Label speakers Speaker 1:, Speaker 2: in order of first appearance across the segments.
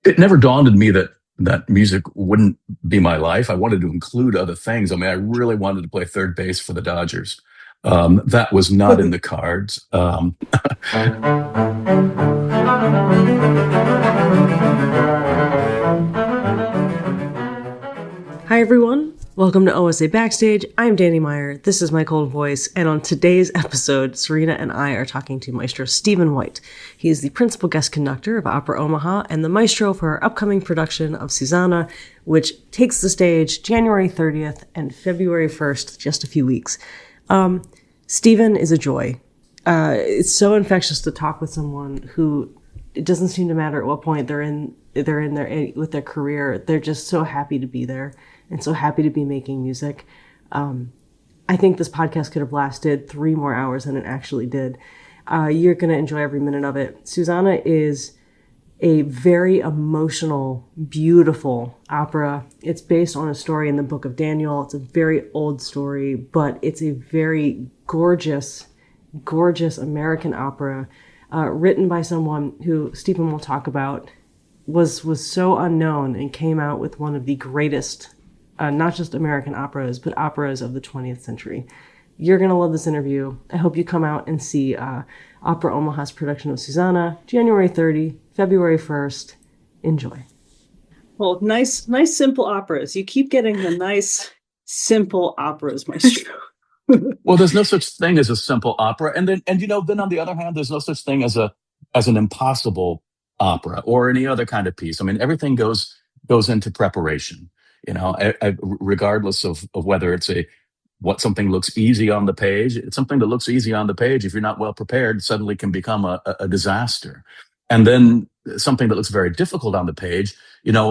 Speaker 1: it never dawned on me that music wouldn't be my life. I wanted to include other things. I mean, I really wanted to play third base for the Dodgers. That was not in the cards.
Speaker 2: Hi everyone, welcome to OSA Backstage. I'm Danny Meyer, this is my cold voice, and on today's episode, Serena and I are talking to Maestro Stephen White. He is the principal guest conductor of Opera Omaha and the maestro for our upcoming production of Susanna, which takes the stage January 30th and February 1st, just a few weeks. Stephen is a joy. It's so infectious to talk with someone who, it doesn't seem to matter at what point they're in with their career. They're just so happy to be there and so happy to be making music. I think this podcast could have lasted 3 more hours than it actually did. You're going to enjoy every minute of it. Susanna is a very emotional, beautiful opera. It's based on a story in the Book of Daniel. It's a very old story, but it's a very gorgeous, gorgeous American opera written by someone who Stephen will talk about was so unknown and came out with one of the greatest, not just American operas, but operas of the 20th century. You're going to love this interview. I hope you come out and see Opera Omaha's production of Susanna, January 30, February 1st. Enjoy.
Speaker 3: Well, nice, simple operas. You keep getting the nice, simple operas, Maestro.
Speaker 1: Well, there's no such thing as a simple opera, and then on the other hand, there's no such thing as an impossible opera or any other kind of piece. I mean, everything goes into preparation. Regardless of whether it's something looks easy on the page. It's something that looks easy on the page, if you're not well prepared, suddenly can become a disaster. And then something that looks very difficult on the page, you're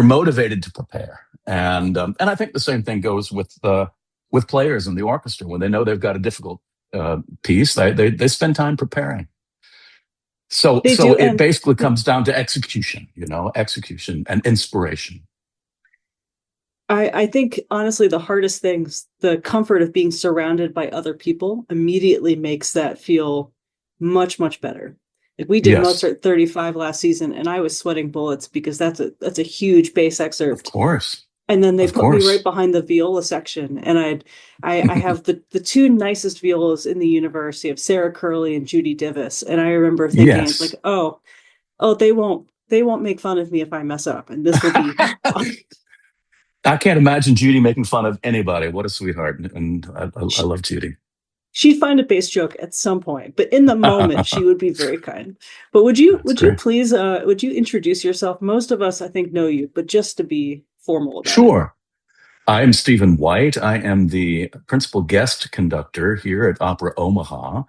Speaker 1: motivated to prepare. And I think the same thing goes with players in the orchestra. When they know they've got a difficult piece, they spend time preparing. So it basically comes down to execution and inspiration.
Speaker 3: I think, honestly, the hardest things, the comfort of being surrounded by other people immediately makes that feel much, much better. Like we did
Speaker 1: Yes.
Speaker 3: Mozart 35 last season, and I was sweating bullets because that's a huge bass excerpt.
Speaker 1: Of course.
Speaker 3: And then they
Speaker 1: Of
Speaker 3: put
Speaker 1: course.
Speaker 3: me right behind the viola section, and I have the 2 nicest violas in the universe. You have Sarah Curley and Judy Divis, and I remember thinking,
Speaker 1: Yes.
Speaker 3: like, oh, they won't make fun of me if I mess up, and this will be.
Speaker 1: I can't imagine Judy making fun of anybody. What a sweetheart, and I love Judy.
Speaker 3: She'd find a bass joke at some point, but in the moment, she would be very kind. But would you please would you introduce yourself? Most of us, I think, know you, but just to be formal about it.
Speaker 1: Sure. I am Stephen White. I am the principal guest conductor here at Opera Omaha.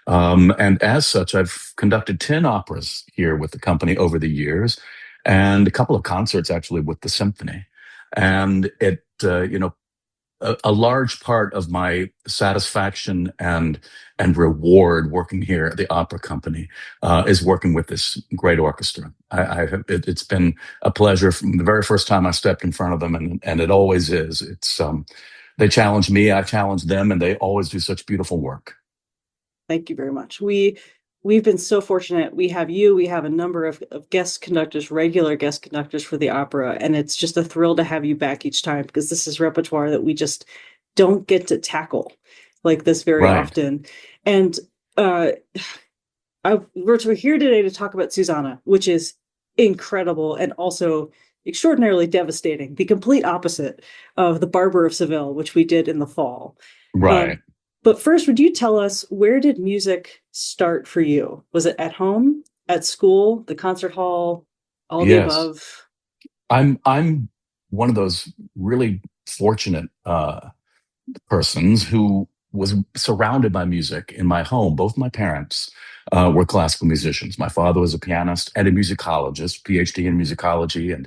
Speaker 1: And as such, I've conducted 10 operas here with the company over the years, and a couple of concerts actually with the symphony. And a large part of my satisfaction and reward working here at the opera company is working with this great orchestra. It's been a pleasure from the very first time I stepped in front of them, and it always is. It's they challenge me, I challenge them, and they always do such beautiful work.
Speaker 3: Thank you very much. We've been so fortunate. We have a number of guest conductors, regular guest conductors for the opera, and it's just a thrill to have you back each time, because this is repertoire that we just don't get to tackle like this very often. And we're here today to talk about Susanna, which is incredible and also extraordinarily devastating, the complete opposite of The Barber of Seville, which we did in the fall.
Speaker 1: Right.
Speaker 3: But first, would you tell us, where did music start for you? Was it at home, at school, the concert hall, all the above?
Speaker 1: I'm one of those really fortunate persons who was surrounded by music in my home. Both my parents were classical musicians. My father was a pianist and a musicologist, PhD in musicology,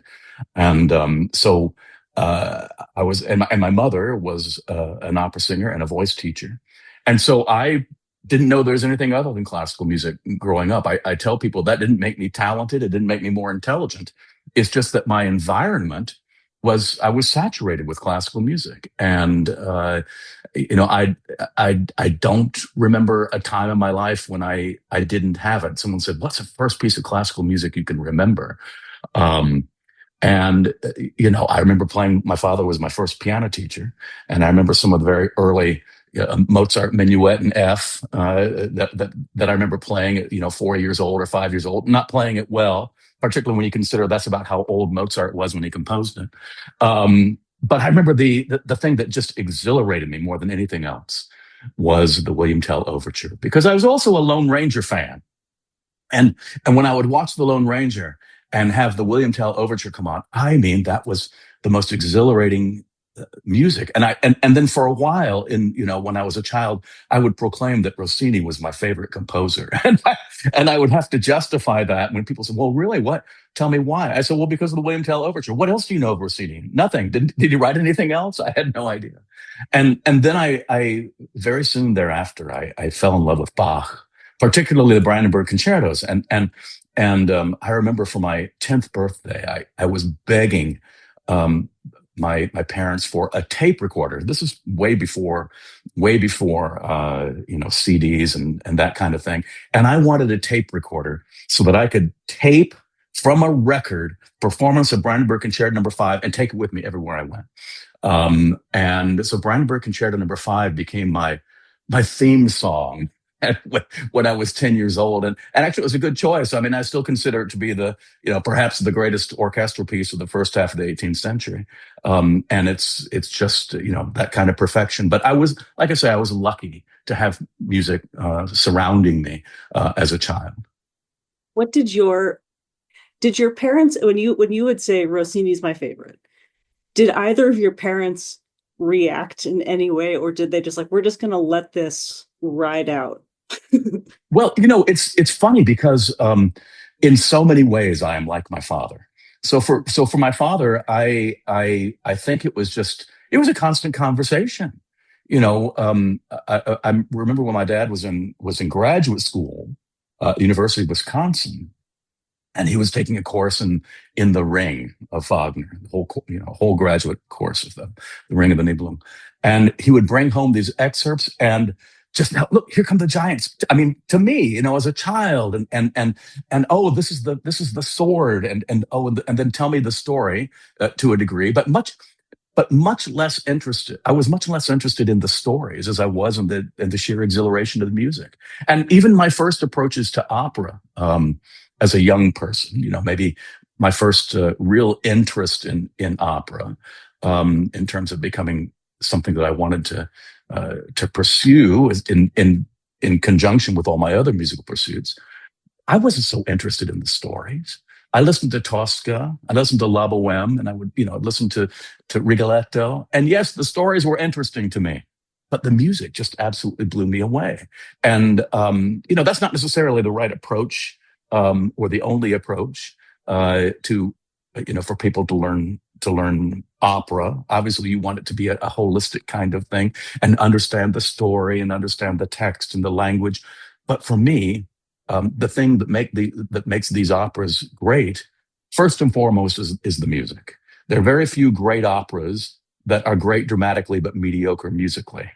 Speaker 1: so I was, and my mother was an opera singer and a voice teacher. And so I didn't know there was anything other than classical music growing up. I tell people that didn't make me talented. It didn't make me more intelligent. It's just that my environment I was saturated with classical music, and you know, I don't remember a time in my life when I didn't have it. Someone said, "What's the first piece of classical music you can remember?" Um, and you know, I remember playing. My father was my first piano teacher, and I remember some of the very early Mozart Minuet in F that I remember playing at 4 years old or 5 years old. Not playing it well, particularly when you consider that's about how old Mozart was when he composed it. But I remember the thing that just exhilarated me more than anything else was the William Tell Overture, because I was also a Lone Ranger fan. And when I would watch the Lone Ranger and have the William Tell Overture come on, I mean, that was the most exhilarating music. And then for a while, when I was a child, I would proclaim that Rossini was my favorite composer, and I would have to justify that when people said, "Well, really, what? Tell me why." I said, "Well, because of the William Tell Overture. What else do you know of Rossini? Nothing. Did he write anything else? I had no idea." And then I very soon thereafter, I fell in love with Bach, particularly the Brandenburg concertos, and I remember for my 10th birthday, I was begging um, my parents for a tape recorder. This is way before CDs and that kind of thing. And I wanted a tape recorder so that I could tape from a record performance of Brandenburg Concerto Number 5 and take it with me everywhere I went. And so Brandenburg Concerto Number 5 became my theme song when I was 10 years old. And actually, it was a good choice. I mean, I still consider it to be perhaps the greatest orchestral piece of the first half of the 18th century. And it's just, that kind of perfection. But I was, like I say, I was lucky to have music surrounding me as a child.
Speaker 3: What did your parents, when you would say Rossini's my favorite, did either of your parents react in any way, or did they just like, we're just going to let this ride out?
Speaker 1: Well, it's funny because in so many ways I am like my father. So for my father, I think it was a constant conversation. I remember when my dad was in graduate school, University of Wisconsin, and he was taking a course in the Ring of Wagner, the whole graduate course of the Ring of the Nibelung, and he would bring home these excerpts and just now, look, here come the giants. I mean, to me, as a child, and oh, this is the sword, and then tell me the story to a degree, but much less interested. I was much less interested in the stories as I was in the sheer exhilaration of the music. And even my first approaches to opera as a young person, maybe my first real interest in opera in terms of becoming something that I wanted to pursue in conjunction with all my other musical pursuits. I wasn't so interested in the stories. I listened to Tosca, I listened to La Boheme, and I would, listen to Rigoletto. And yes, the stories were interesting to me, but the music just absolutely blew me away. And that's not necessarily the right approach or the only approach for people to learn opera. Obviously, you want it to be a holistic kind of thing and understand the story and understand the text and the language. But for me, the thing that makes these operas great, first and foremost, is the music. There are very few great operas that are great dramatically but mediocre musically.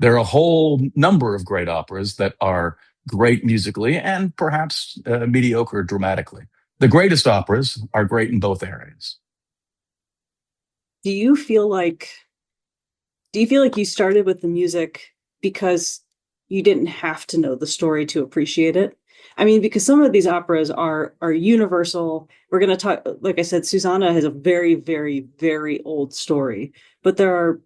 Speaker 1: There are a whole number of great operas that are great musically and perhaps mediocre dramatically. The greatest operas are great in both areas.
Speaker 3: Do you feel like you started with the music because you didn't have to know the story to appreciate it? I mean, because some of these operas are universal. We're going to talk, like I said, Susanna has a very, very, very old story, but there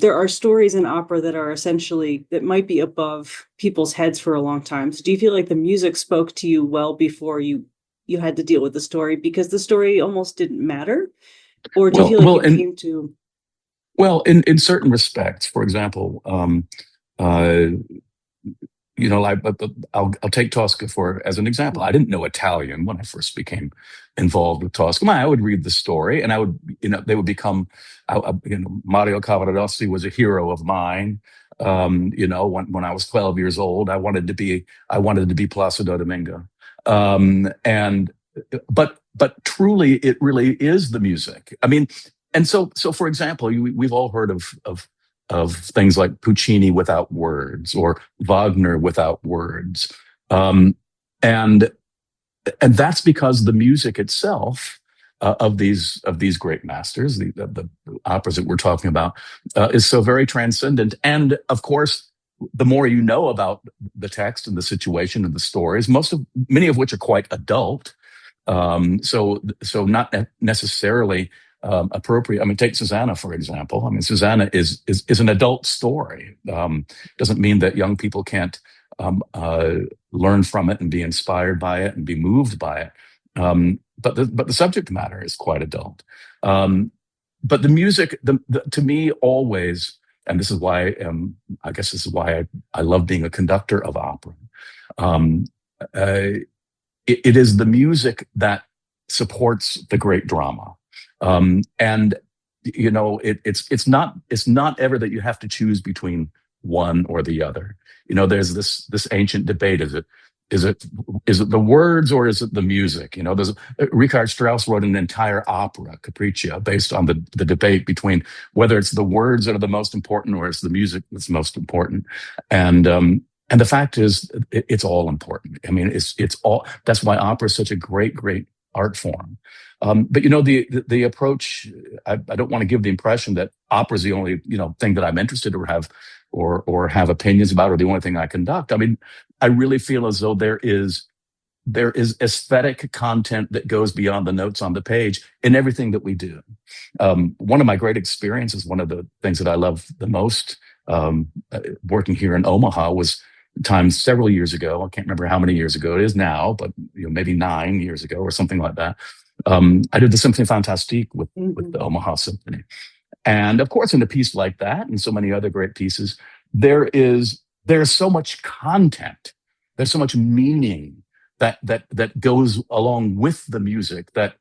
Speaker 3: are stories in opera that are essentially, that might be above people's heads for a long time. So do you feel like the music spoke to you well before you had to deal with the story because the story almost didn't matter? Or do you feel like you came to...
Speaker 1: Well, in certain respects, for example, I'll take Tosca as an example. I didn't know Italian when I first became involved with Tosca. I would read the story, and I would, they would become, Mario Cavaradossi was a hero of mine. When I was 12 years old, I wanted to be Placido Domingo. But but truly, it really is the music. I mean, and so for example, we've all heard of things like Puccini without words or Wagner without words, um, and and that's because the music itself of these great masters, the operas that we're talking about, is so very transcendent. And of course, the more you know about the text and the situation and the stories, many of which are quite adult, so not necessarily appropriate. I mean, take Susanna for example. I mean, Susanna is an adult story. Doesn't mean that young people can't learn from it and be inspired by it and be moved by it. But the subject matter is quite adult. But the music, to me, always, and this is why I guess this is why I love being a conductor of opera. Um, uh, it is the music that supports the great drama, and it's not ever that you have to choose between one or the other. There's this ancient debate: is it the words or is it the music? There's Richard Strauss wrote an entire opera, Capriccia, based on the debate between whether it's the words that are the most important or it's the music that's most important. And the fact is, it's all important. I mean, it's all. That's why opera is such a great art form. But the approach. I don't want to give the impression that opera is the only thing that I'm interested or have opinions about, or the only thing I conduct. I mean, I really feel as though there is aesthetic content that goes beyond the notes on the page in everything that we do. One of my great experiences, one of the things that I love the most, working here in Omaha, was times several years ago. I can't remember how many years ago it is now, but maybe 9 years ago or something like that. I did the Symphonie Fantastique with the Omaha Symphony. And of course, in a piece like that and so many other great pieces, there's so much content, there's so much meaning that goes along with the music, that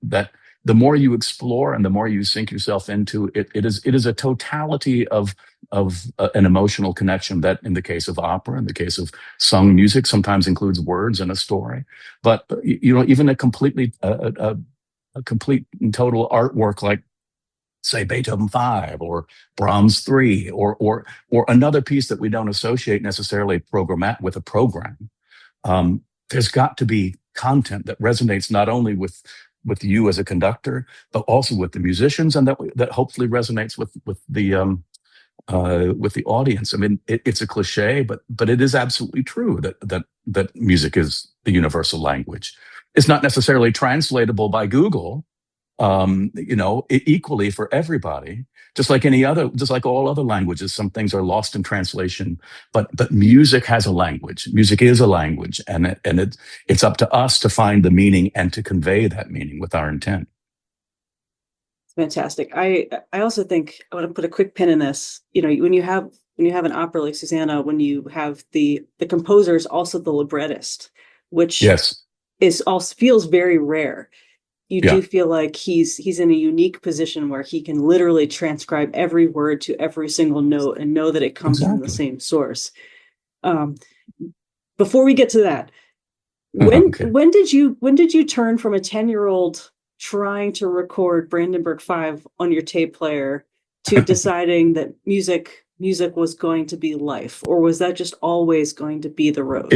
Speaker 1: the more you explore and the more you sink yourself into it, it is a totality of an emotional connection that, in the case of opera, in the case of sung music, sometimes includes words and a story. But even a complete and total artwork like, say, Beethoven 5 or Brahms 3 or another piece that we don't associate necessarily with a program. There's got to be content that resonates not only with you as a conductor, but also with the musicians, and that hopefully resonates with the audience. I mean, it's a cliche, but it is absolutely true that music is the universal language. It's not necessarily translatable by Google, equally for everybody. Just like all other languages, some things are lost in translation. But music has a language. Music is a language, and it's up to us to find the meaning and to convey that meaning with our intent.
Speaker 3: Fantastic. I also think I want to put a quick pin in this. When you have an opera like Susanna, when you have the composer is also the librettist, which
Speaker 1: Yes.
Speaker 3: feels very rare. You
Speaker 1: Yeah.
Speaker 3: do feel like he's in a unique position where he can literally transcribe every word to every single note and know that it comes from the
Speaker 1: Exactly.
Speaker 3: same source. Before we get to that,
Speaker 1: Okay.
Speaker 3: when did you turn from a 10-year-old trying to record Brandenburg 5 on your tape player to deciding that music was going to be life, or was that just always going to be the road?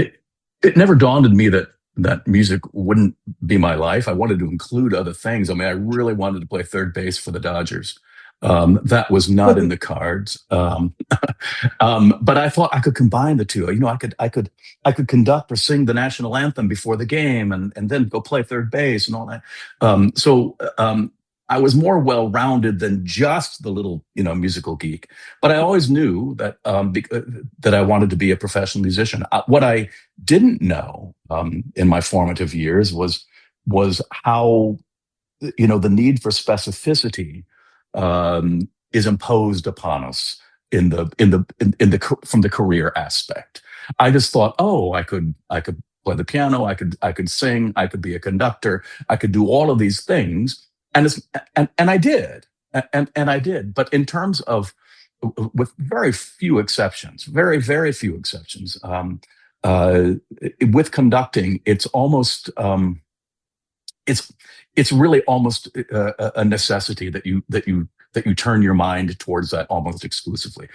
Speaker 1: It never dawned on me that music wouldn't be my life. I wanted to include other things. I mean, I really wanted to play third base for the Dodgers. That was not in the cards. But I thought I could combine the two. I could conduct or sing the national anthem before the game, and then go play third base and all that. So I was more well-rounded than just the little, musical geek. But I always knew that I wanted to be a professional musician. What I didn't know in my formative years was how the need for specificity is imposed upon us from the career aspect. I just thought, oh, I could play the piano, I could sing, I could be a conductor, I could do all of these things, and I did, and I did. But in terms of, with very few exceptions, very few exceptions, uh, with conducting, it's almost it's it's really almost a necessity that you turn your mind towards that almost exclusively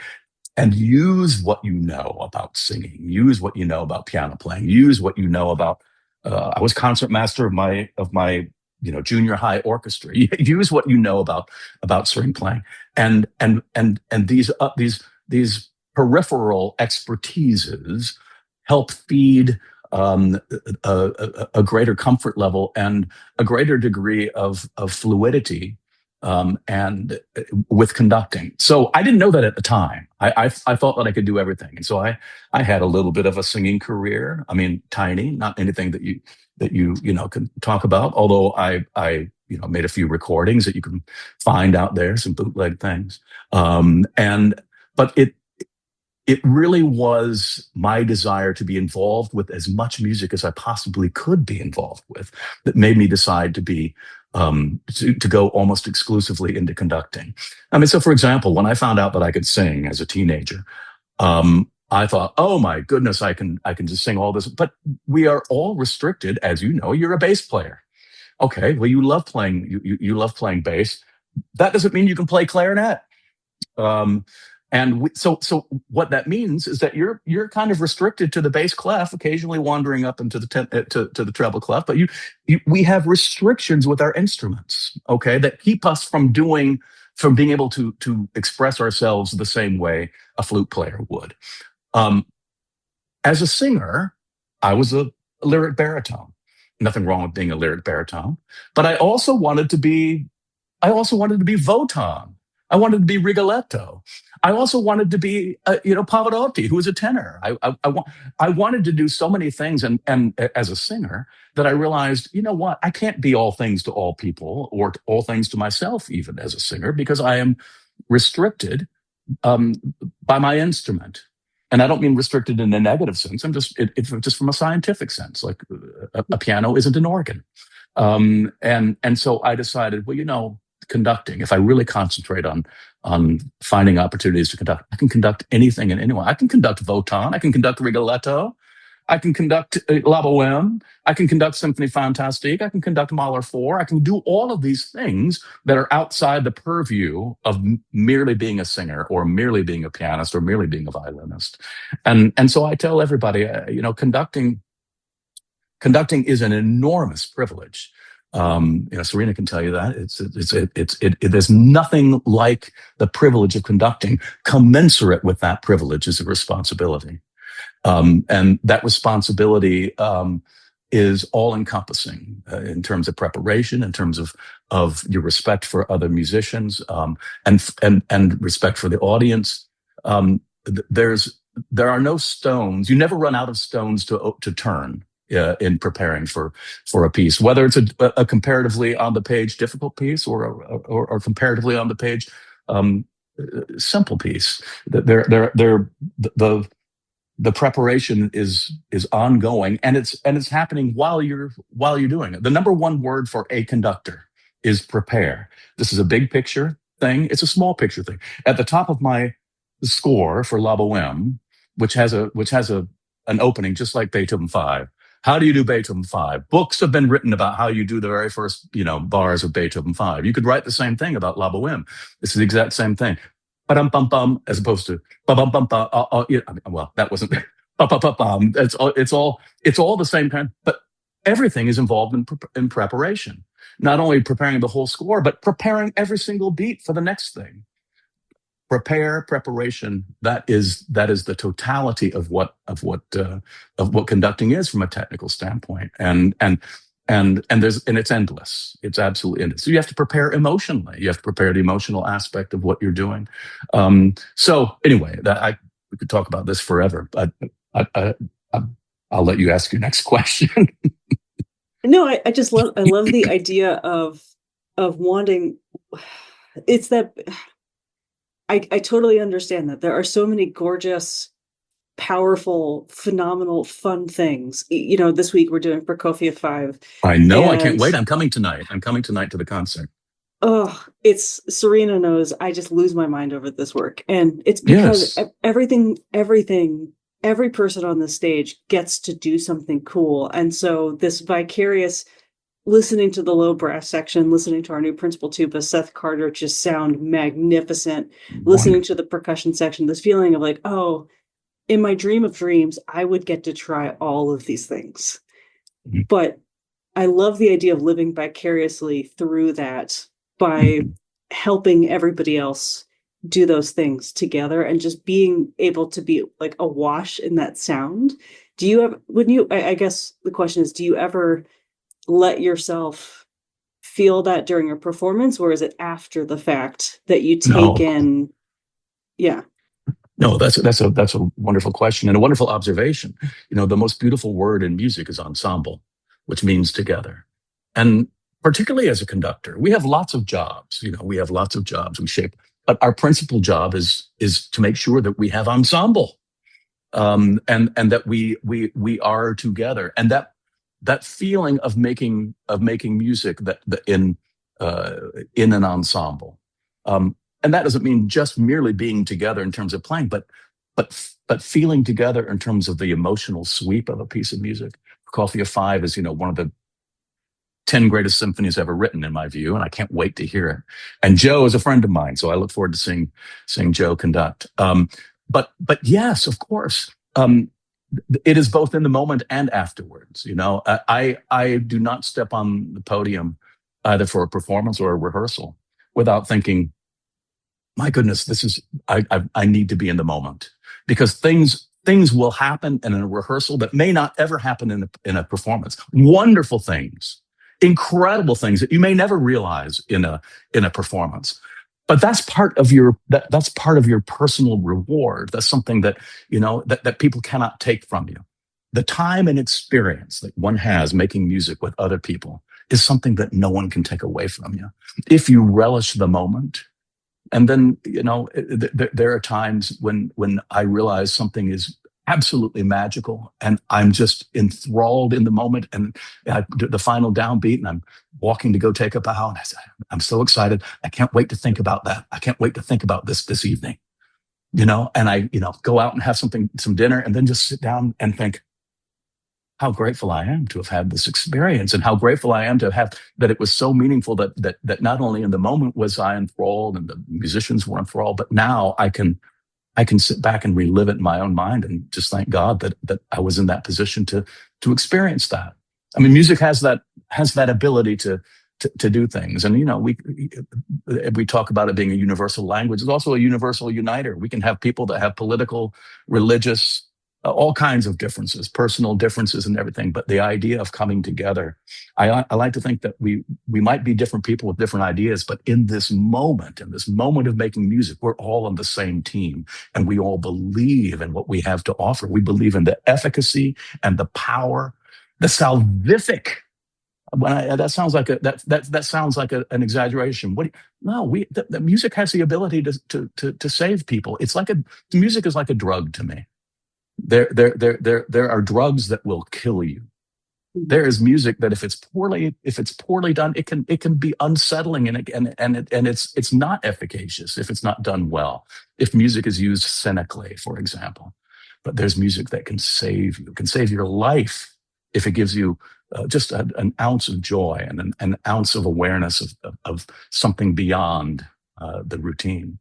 Speaker 1: and use what you know about singing, use what you know about piano playing, use what you know about. I was concertmaster of my junior high orchestra. Use what you know about string playing, and these peripheral expertises help feed a greater comfort level and a greater degree of fluidity and with conducting. So I didn't know that at the time. I thought that I could do everything, and so I had a little bit of a singing career. I mean, tiny, not anything that you can talk about. Although I made a few recordings that you can find out there, some bootleg things. And but it really was my desire to be involved with as much music as I possibly could be involved with that made me decide to go almost exclusively into conducting. I mean, so for example, when I found out that I could sing as a teenager, I thought, oh my goodness, I can just sing all this. But we are all restricted, as you know. You're a bass player. Okay, well, you love playing bass. That doesn't mean you can play clarinet. Um, so what that means is that you're kind of restricted to the bass clef, occasionally wandering up into to the treble clef. But we have restrictions with our instruments, okay, that keep us from being able to express ourselves the same way a flute player would. Um, as a singer, I was a lyric baritone. Nothing wrong with being a lyric baritone, but I also wanted to be Wotan. I wanted to be Rigoletto. I also wanted to be, Pavarotti, who was a tenor. I wanted to do so many things, and as a singer, that I realized, you know what, I can't be all things to all people, or all things to myself, even as a singer, because I am restricted um, by my instrument. And I don't mean restricted in a negative sense. It's just from a scientific sense. Like a piano isn't an organ. And so I decided, well, conducting. If I really concentrate on finding opportunities to conduct, I can conduct anything and anyone. I can conduct Wotan. I can conduct Rigoletto. I can conduct La Boheme. I can conduct Symphony Fantastique. I can conduct Mahler 4. I can do all of these things that are outside the purview of merely being a singer, or merely being a pianist, or merely being a violinist. And so I tell everybody, conducting is an enormous privilege. Serena can tell you that there's nothing like the privilege of conducting. Commensurate with that privilege is a responsibility. And that responsibility is all encompassing in terms of preparation, in terms of your respect for other musicians, and respect for the audience. There are no stones. You never run out of stones to turn in preparing for a piece, whether it's a comparatively on the page difficult piece, or comparatively on the page simple piece. The preparation is ongoing, and it's happening while you're doing it. The number one word for a conductor is prepare. This is a big picture thing. It's a small picture thing. At the top of my score for La Boheme, which has an opening just like Beethoven 5. How do you do Beethoven 5? Books have been written about how you do the very first, bars of Beethoven 5. You could write the same thing about La Boheme. It's the exact same thing. Ba-dum-bum-bum, as opposed to ba-bum-bum-bum. Well, that wasn't ba-ba-ba-bum. It's all the same kind, but everything is involved in preparation. Not only preparing the whole score, but preparing every single beat for the next thing. Preparation. That is the totality of what conducting is from a technical standpoint, and it's endless. It's absolutely endless. So you have to prepare emotionally. You have to prepare the emotional aspect of what you're doing. So anyway, we could talk about this forever, but I'll let you ask your next question.
Speaker 3: No, I love the idea of wanting. It's that. I totally understand that there are so many gorgeous, powerful, phenomenal, fun things. This week we're doing Prokofiev 5.
Speaker 1: I know. I can't wait. I'm coming tonight to the concert.
Speaker 3: Oh, Serena knows I just lose my mind over this work. And it's because everything, every person on the stage gets to do something cool. And so this vicarious listening to the low brass section, listening to our new principal tuba, Seth Carter, just sound magnificent. Listening to the percussion section, this feeling of like, oh, in my dream of dreams, I would get to try all of these things.
Speaker 1: Mhm.
Speaker 3: But I love the idea of living vicariously through that by
Speaker 1: Mhm.
Speaker 3: helping everybody else do those things together and just being able to be like awash in that sound. Do you have, when you, I guess the question is, do you ever let yourself feel that during a performance, or is it after the fact that you take
Speaker 1: No,
Speaker 3: in? Yeah.
Speaker 1: no, that's a wonderful question and a wonderful observation. The most beautiful word in music is ensemble, which means together. And particularly as a conductor, we have lots of jobs. We have lots of jobs. We shape, but our principal job is to make sure that we have ensemble, and that we are together, and that feeling of making music that in an ensemble. And that doesn't mean just merely being together in terms of playing, but feeling together in terms of the emotional sweep of a piece of music. Coffee of Five is one of the 10 greatest symphonies ever written, in my view, and I can't wait to hear it. And Joe is a friend of mine, so I look forward to seeing Joe conduct. But yes, of course, it is both in the moment and afterwards. I do not step on the podium either for a performance or a rehearsal without thinking, my goodness, this is I need to be in the moment, because things will happen in a rehearsal that may not ever happen in a performance. Wonderful things, incredible things that you may never realize in a performance. But that's part of your personal reward. That's something that people cannot take from you. The time and experience that one has making music with other people is something that no one can take away from you if you relish the moment. And then, there are times when I realize something is absolutely magical and I'm just enthralled in the moment, and I do the final downbeat and I'm walking to go take a bow, and I say, I'm so excited. I can't wait to think about that. I can't wait to think about this evening, and I, go out and have some dinner, and then just sit down and think, how grateful I am to have had this experience, and how grateful I am to have that it was so meaningful, that not only in the moment was I enthralled and the musicians were enthralled, but now I can sit back and relive it in my own mind and just thank God that I was in that position to experience that. I mean, music has that ability to do things, and we talk about it being a universal language. It's also a universal uniter. We can have people that have political, religious, all kinds of differences, personal differences, and everything. But the idea of coming together, I like to think that we might be different people with different ideas, but in this moment of making music, we're all on the same team, and we all believe in what we have to offer. We believe in the efficacy and the power, the salvific. That sounds like an exaggeration. No, the music has the ability to save people. The music is like a drug to me. There are drugs that will kill you. There is music that if it's poorly done, it can be unsettling, and it's not efficacious if it's not done well. If music is used cynically, for example. But there's music that can save you, can save your life if it gives you just an ounce of joy and an ounce of awareness of something beyond the routine.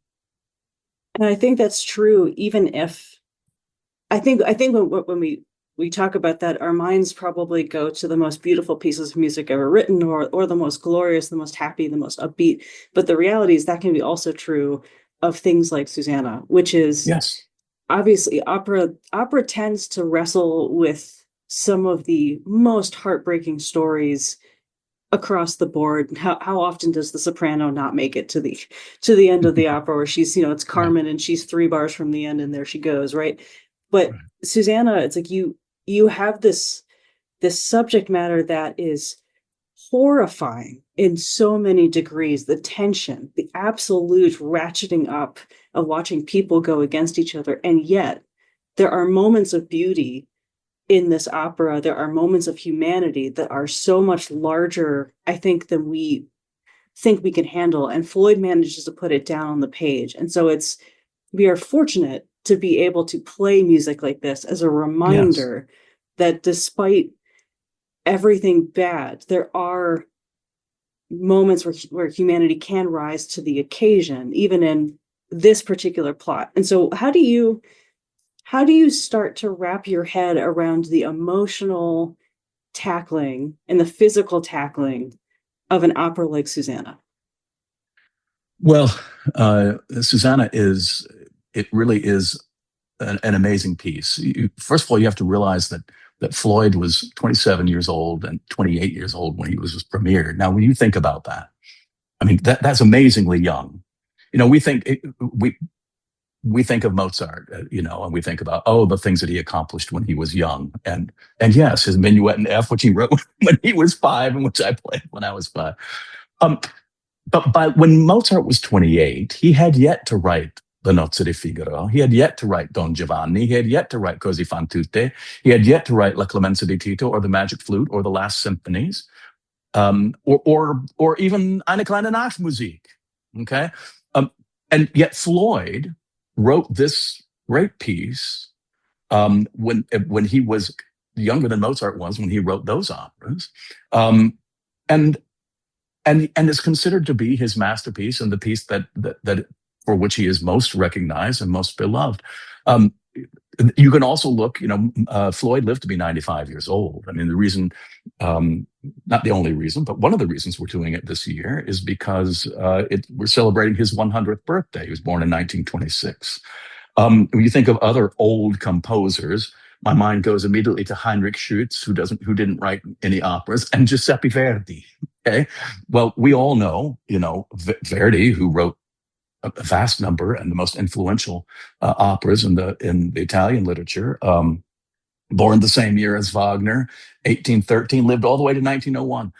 Speaker 3: And I think that's true, even if I think when we talk about that, our minds probably go to the most beautiful pieces of music ever written, or the most glorious, the most happy, the most upbeat. But the reality is that can be also true of things like Susanna, which is
Speaker 1: Yes.
Speaker 3: obviously opera tends to wrestle with some of the most heartbreaking stories across the board. How often does the soprano not make it to the end of the opera, where she's, it's
Speaker 1: Right.
Speaker 3: Carmen and she's 3 bars from the end and there she goes, right? But
Speaker 1: Right.
Speaker 3: Susanna, it's like you have this subject matter that is horrifying in so many degrees. The tension, the absolute ratcheting up of watching people go against each other, and yet there are moments of beauty in this opera. There are moments of humanity that are so much larger, I think, than we think we can handle. And Floyd manages to put it down on the page. And so we are fortunate to be able to play music like this as a
Speaker 1: Yes.
Speaker 3: reminder that despite everything bad. There are moments where humanity can rise to the occasion, even in this particular plot. And so how do you start to wrap your head around the emotional tackling and the physical tackling of an opera like Susanna?
Speaker 1: Well, Susanna it really is an amazing piece. First of all, you have to realize that Floyd was 27 years old and 28 years old when he was premiered. Now, when you think about that, I mean, that's amazingly young. We think we think of Mozart, and we think about, the things that he accomplished when he was young, and yes, his Minuet in F, which he wrote when he was 5, and which I played when I was 5. But when Mozart was 28, he had yet to write the Nozze di Figaro. He had yet to write Don Giovanni. He had yet to write Così fan tutte. He had yet to write La Clemenza di Tito or the Magic Flute or the Last Symphonies, or even Eine kleine Nachtmusik. Okay, and yet Floyd wrote this great piece when he was younger than Mozart was when he wrote those operas, and is considered to be his masterpiece and the piece that for which he is most recognized and most beloved. You can also look, Floyd lived to be 95 years old. I mean, the reason, not the only reason, but one of the reasons we're doing it this year is because we're celebrating his 100th birthday. He was born in 1926. When you think of other old composers, my mind goes immediately to Heinrich Schütz, who didn't write any operas, and Giuseppe Verdi. Okay, well, we all know, Verdi, who wrote a vast number and the most influential operas in the Italian literature. Born the same year as Wagner, 1813, lived all the way to 1901.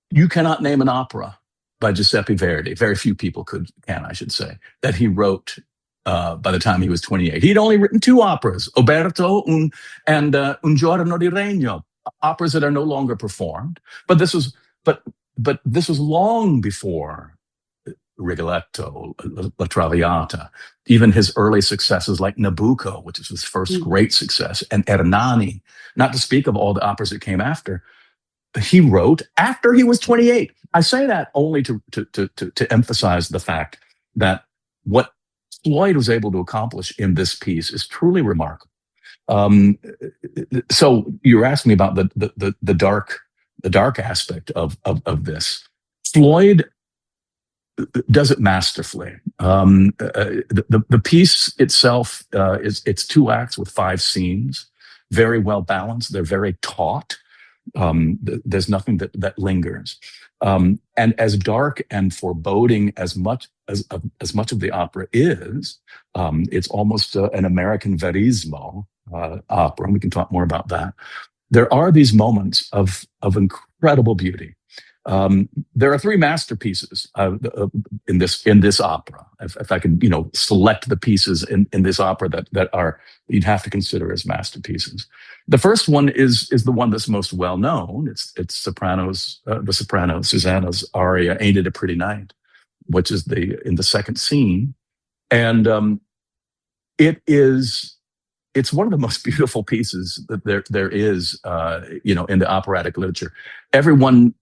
Speaker 1: You cannot name an opera by Giuseppe Verdi. Very few people can, I should say, that he wrote by the time he was 28. He'd only written 2 operas, Oberto and Un Giorno di Regno, operas that are no longer performed. But this was long before Rigoletto, La Traviata, even his early successes like Nabucco, which was his first great success, and Ernani, not to speak of all the operas that came after. He wrote after he was 28. I say that only to emphasize the fact that what Floyd was able to accomplish in this piece is truly remarkable. So you're asking me about the dark aspect of this. Floyd does it masterfully. The piece itself it's 2 acts with 5 scenes, very well balanced. They're very taut. There's nothing that lingers. And as dark and foreboding as much of the opera is, it's almost an American verismo opera, and we can talk more about that. There are these moments of incredible beauty. There are 3 masterpieces in this opera. If I could, select the pieces in this opera that are you'd have to consider as masterpieces. The first one is the one that's most well known. It's the soprano Susanna's aria "Ain't It a Pretty Night," which is in the second scene, and it's one of the most beautiful pieces that there is, in the operatic literature. Everyone.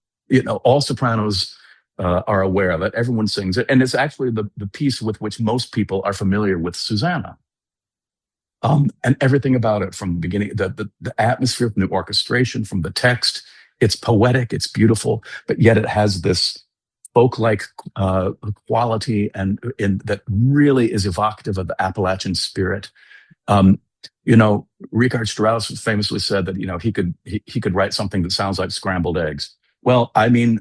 Speaker 1: All sopranos are aware of it. Everyone sings it. And it's actually the piece with which most people are familiar with Susanna. And everything about it from the beginning, the atmosphere, from the orchestration, from the text, it's poetic, it's beautiful, but yet it has this folk-like quality and that really is evocative of the Appalachian spirit. Richard Strauss famously said that, he could write something that sounds like scrambled eggs. Well, I mean,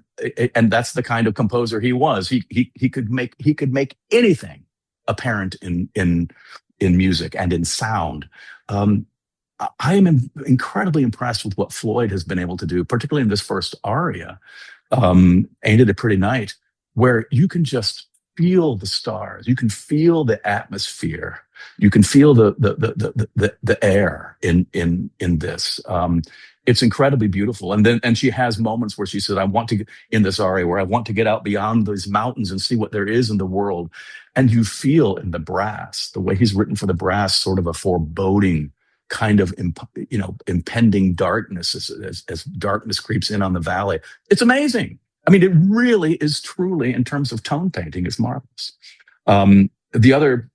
Speaker 1: and that's the kind of composer he was. He could make anything apparent in music and in sound. I am incredibly impressed with what Floyd has been able to do, particularly in this first aria, "Ain't It a Pretty Night," where you can just feel the stars, you can feel the atmosphere, you can feel the air in this. It's incredibly beautiful. And she has moments where she said, in this aria, where I want to get out beyond these mountains and see what there is in the world. And you feel in the brass, the way he's written for the brass, sort of a foreboding kind of impending darkness as darkness creeps in on the valley. It's amazing. I mean, it really is truly, in terms of tone painting, is marvelous. The other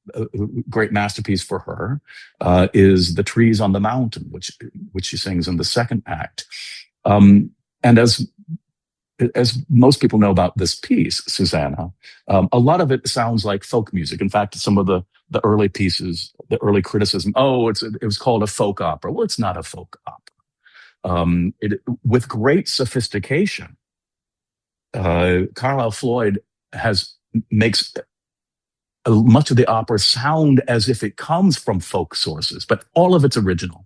Speaker 1: great masterpiece for her is The Trees on the Mountain, which she sings in the second act. And as most people know about this piece, Susanna, a lot of it sounds like folk music. In fact, some of the early pieces, the early criticism, it was called a folk opera. Well, it's not a folk opera. With great sophistication, Carlisle Floyd makes much of the opera sound as if it comes from folk sources, but all of it's original.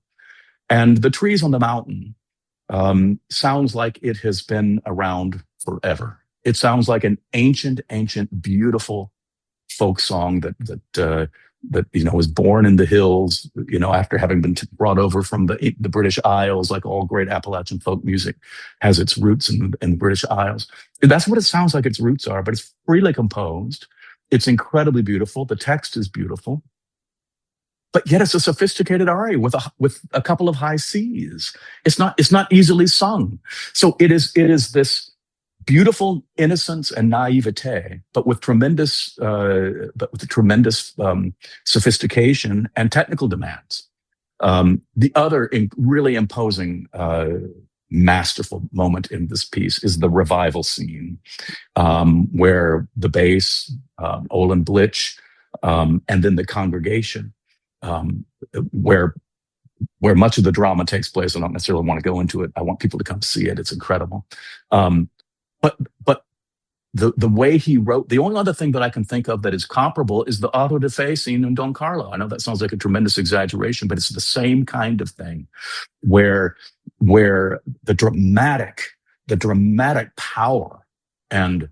Speaker 1: And The Trees on the Mountain sounds like it has been around forever. It sounds like an ancient, beautiful folk song that was born in the hills, after having been brought over from the British Isles, like all great Appalachian folk music has its roots in the British Isles. That's what it sounds like its roots are, but it's freely composed. It's incredibly beautiful. The text is beautiful, but yet it's a sophisticated aria with a couple of high C's. It's not easily sung. So it is this beautiful innocence and naivete, but with tremendous sophistication and technical demands. The other really imposing, masterful moment in this piece is the revival scene, where the bass, Olin Blitch, and then the congregation, where much of the drama takes place. I don't necessarily want to go into it. I want people to come see it. It's incredible. But the way he wrote, the only other thing that I can think of that is comparable is the Auto de Fe scene in Don Carlo. I know that sounds like a tremendous exaggeration, but it's the same kind of thing, where the dramatic power and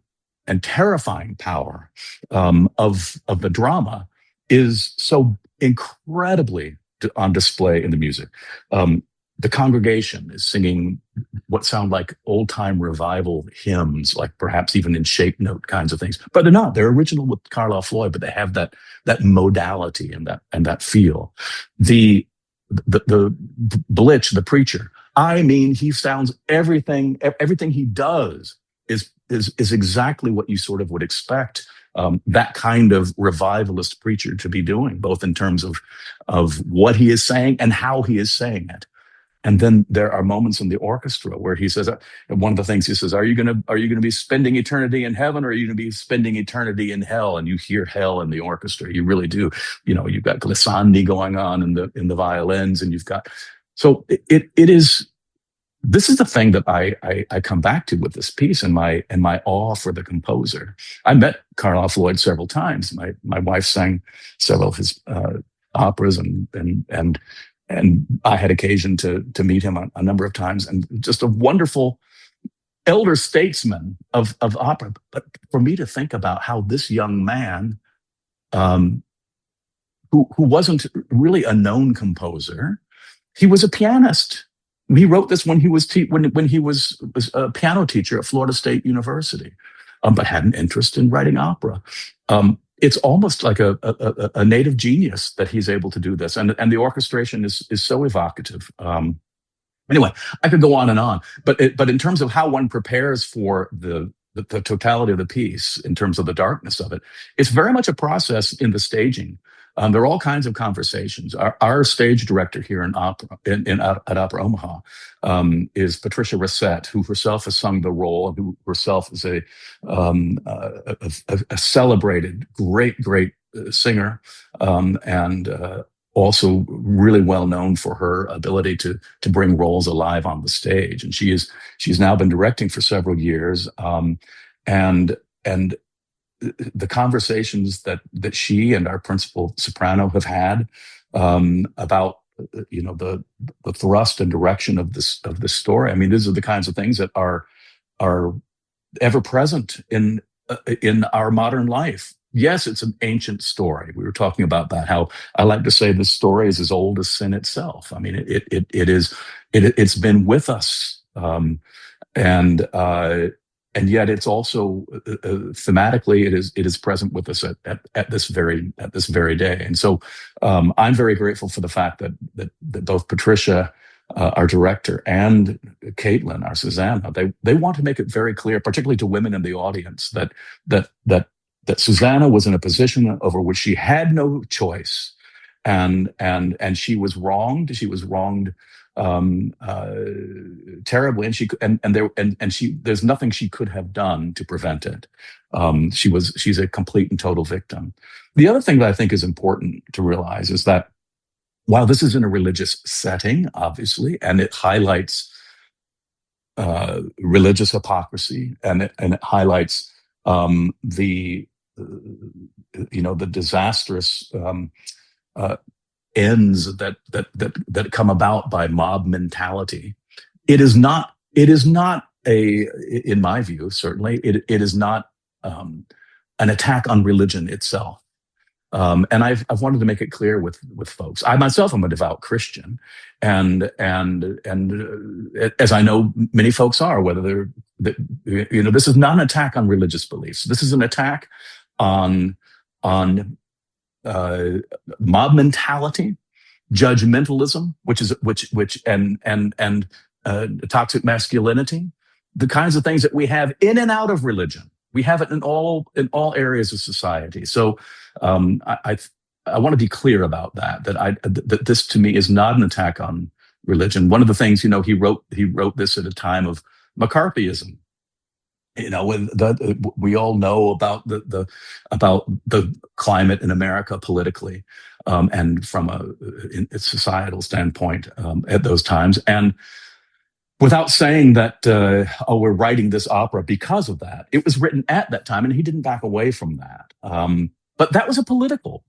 Speaker 1: terrifying power of the drama is so incredibly on display in the music. The congregation is singing what sound like old-time revival hymns, like perhaps even in shape note kinds of things. But they're not. They're original with Carlisle Floyd, but they have that modality and that feel. The Blitch, the preacher, I mean, he sounds everything he does is exactly what you sort of would expect that kind of revivalist preacher to be doing, both in terms of what he is saying and how he is saying it. And then there are moments in the orchestra where he says, one of the things he says, are you going to be spending eternity in heaven, or are you going to be spending eternity in hell? And you hear hell in the orchestra. You really do. You've got glissandi going on in the violins, and you've got, so it is, this is the thing that I come back to with this piece, and my awe for the composer. I met Carlisle Floyd several times. My wife sang several of his operas, and I had occasion to meet him a number of times, and just a wonderful elder statesman of opera. But for me to think about how this young man, who wasn't really a known composer, he was a pianist. He wrote this when he was when he was a piano teacher at Florida State University, but had an interest in writing opera. It's almost like a native genius that he's able to do this, and the orchestration is so evocative. Anyway, I could go on, but in terms of how one prepares for the totality of the piece, in terms of the darkness of it, it's very much a process in the staging. There are all kinds of conversations. Our stage director here at Opera Omaha is Patricia Rissette, who herself has sung the role, and who herself is a celebrated, great singer, and also really well known for her ability to bring roles alive on the stage. And she's now been directing for several years, and the conversations that she and our principal soprano have had about the thrust and direction of this story. I mean, these are the kinds of things that are ever present in our modern life. Yes, it's an ancient story. We were talking about that. How I like to say this story is as old as sin itself. I mean, it's been with us, and and yet it's also thematically it is present with us at this very day. And so I'm very grateful for the fact that both Patricia, our director, and Caitlin, our Susanna, they want to make it very clear, particularly to women in the audience, that Susanna was in a position over which she had no choice, and she was wronged. She was wronged terribly, and there's nothing she could have done to prevent it. She's a complete and total victim. The other thing that I think is important to realize is that while this is in a religious setting, obviously, and it highlights religious hypocrisy, and it highlights the disastrous ends that come about by mob mentality. It is not in my view, certainly, it is not an attack on religion itself. And I've wanted to make it clear with folks. I myself am a devout Christian, and as I know many folks are, whether this is not an attack on religious beliefs. This is an attack on mob mentality, judgmentalism, and toxic masculinity, the kinds of things that we have in and out of religion. We have it in all areas of society. So I want to be clear about that this to me is not an attack on religion. One of the things, he wrote this at a time of McCarthyism. We all know about the climate in America politically, and from a societal standpoint at those times. And without saying that, we're writing this opera because of that, it was written at that time, and he didn't back away from that. But that was a political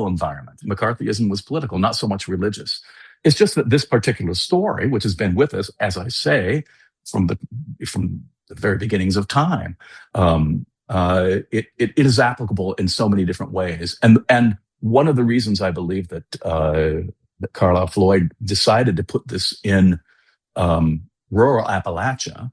Speaker 1: environment. McCarthyism was political, not so much religious. It's just that this particular story, which has been with us, as I say, from the very beginnings of time, it is applicable in so many different ways. And one of the reasons I believe that Carlisle Floyd decided to put this in rural Appalachia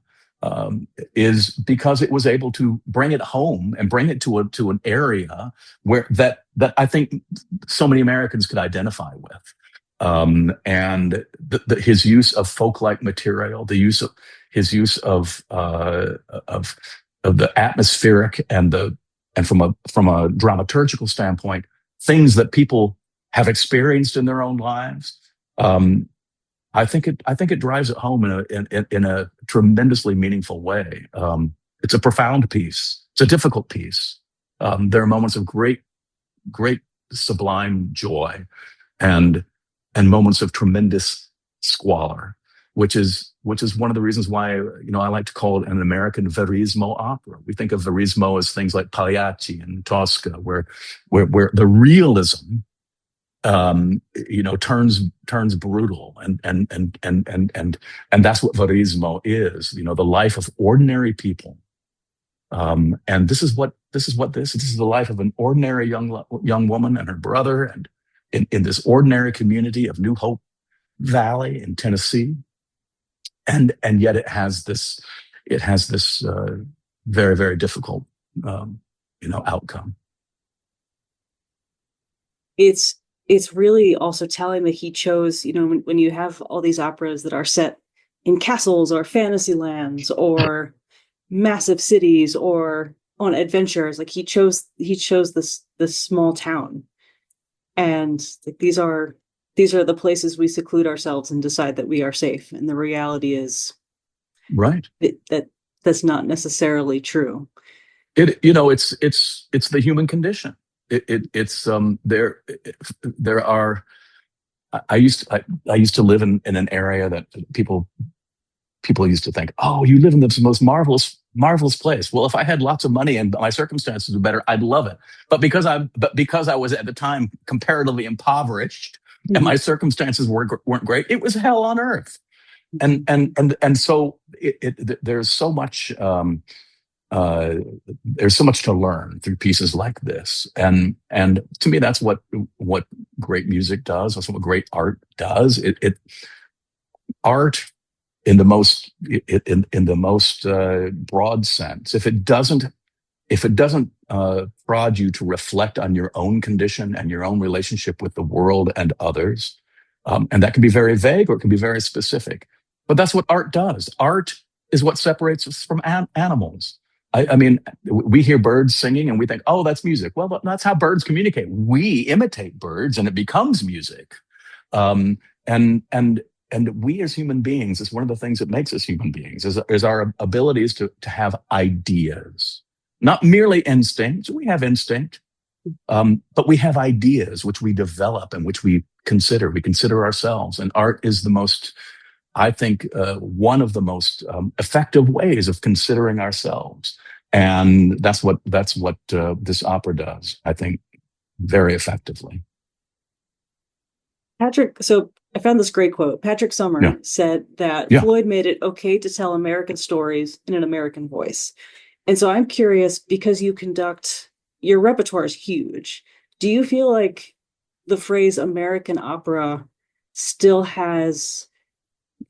Speaker 1: is because it was able to bring it home and bring it to an area where that I think so many Americans could identify with. And his use of folk-like material, his use of the atmospheric and from a dramaturgical standpoint, things that people have experienced in their own lives. I think it drives it home in a tremendously meaningful way. It's a profound piece. It's a difficult piece. There are moments of great sublime joy, and moments of tremendous squalor, which is one of the reasons why I like to call it an American verismo opera. We think of verismo as things like Pagliacci and Tosca, where the realism turns brutal, and that's what verismo is. The life of ordinary people, and this is the life of an ordinary young woman and her brother, and in this ordinary community of New Hope Valley in Tennessee, and yet it has this very, very difficult outcome.
Speaker 3: It's really also telling that he chose, when you have all these operas that are set in castles or fantasy lands or massive cities or on adventures, like he chose this small town, and like these are the places we seclude ourselves and decide that we are safe, and the reality is
Speaker 1: right
Speaker 3: that's not necessarily true.
Speaker 1: It's the human condition. There are. I used to live in an area that people used to think, oh, you live in this most marvelous place. Well, if I had lots of money and my circumstances were better, I'd love it. But because I was at the time comparatively impoverished, mm-hmm. and my circumstances weren't great, it was hell on earth. Mm-hmm. And so there's so much. There's so much to learn through pieces like this, and to me, that's what great music does. That's what great art does. Art in the most broad sense. If it doesn't prod you to reflect on your own condition and your own relationship with the world and others, and that can be very vague or it can be very specific. But that's what art does. Art is what separates us from animals. I mean, we hear birds singing and we think, oh, that's music. Well, that's how birds communicate. We imitate birds and it becomes music. Um, and we as human beings, is one of the things that makes us human beings, is our abilities to have ideas, not merely instincts. We have instinct, but we have ideas which we develop and which we consider. We consider ourselves, and art is the most, I think, one of the most effective ways of considering ourselves. And that's what this opera does, I think, very effectively.
Speaker 3: So I found this great quote. Patrick Summer
Speaker 1: Yeah.
Speaker 3: said that
Speaker 1: Yeah.
Speaker 3: Floyd made it okay to tell American stories in an American voice. And so I'm curious, because your repertoire is huge. Do you feel like the phrase American opera still has,